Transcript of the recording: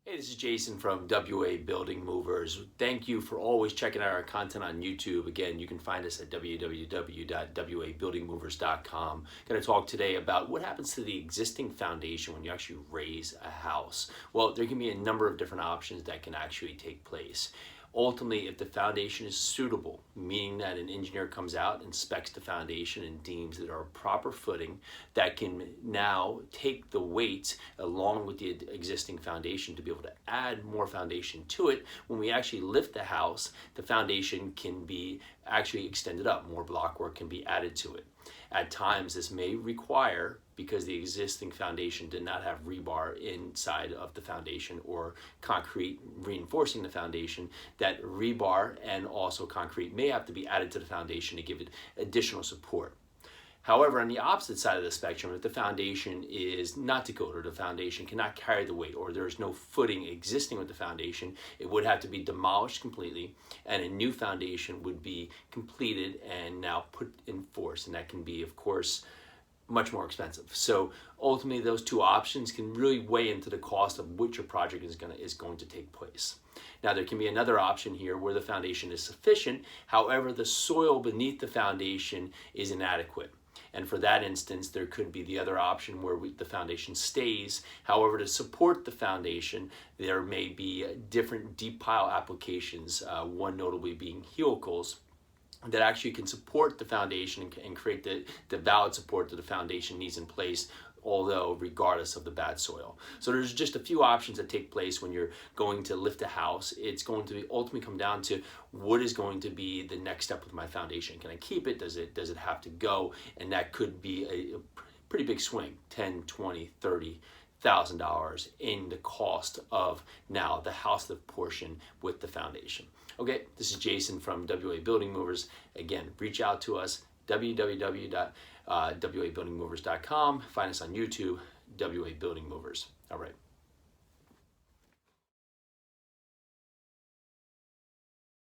Hey, this is Jason from WA Building Movers. Thank you for always checking out our content on YouTube. Again, you can find us at www.wabuildingmovers.com. Going to talk today about what happens to the existing foundation when you actually raise a house. Well, there can be a number of different options that can actually take place. Ultimately, if the foundation is suitable, meaning that an engineer comes out, inspects the foundation and deems that are proper footing, that can now take the weight along with the existing foundation to be able to add more foundation to it. When we actually lift the house, the foundation can be actually extended up. More block work can be added to it. At times, this may require, because the existing foundation did not have rebar inside of the foundation or concrete reinforcing the foundation, that rebar and also concrete may have to be added to the foundation to give it additional support. However, on the opposite side of the spectrum, if the foundation is not too good or the foundation cannot carry the weight or there is no footing existing with the foundation, it would have to be demolished completely and a new foundation would be completed and now put in force. And that can be, of course, much more expensive. So ultimately, those two options can really weigh into the cost of which your project is going to take place. Now, there can be another option here where the foundation is sufficient, however, the soil beneath the foundation is inadequate. And for that instance, there could be the other option where the foundation stays. However, to support the foundation, there may be different deep pile applications, one notably being helicals, that actually can support the foundation and create the valid support that the foundation needs in place, although regardless of the bad soil. So there's just a few options that take place when you're going to lift a house. It's going to ultimately come down to what is going to be the next step with my foundation. Can I keep it? Does it have to go? And that could be a pretty big swing, 10, 20, 30 $1,000 in the cost of now the house lift portion with the foundation. Okay, this is Jason from WA Building Movers. Again, reach out to us, www.wabuildingmovers.com. Find us on YouTube, WA Building Movers. All right.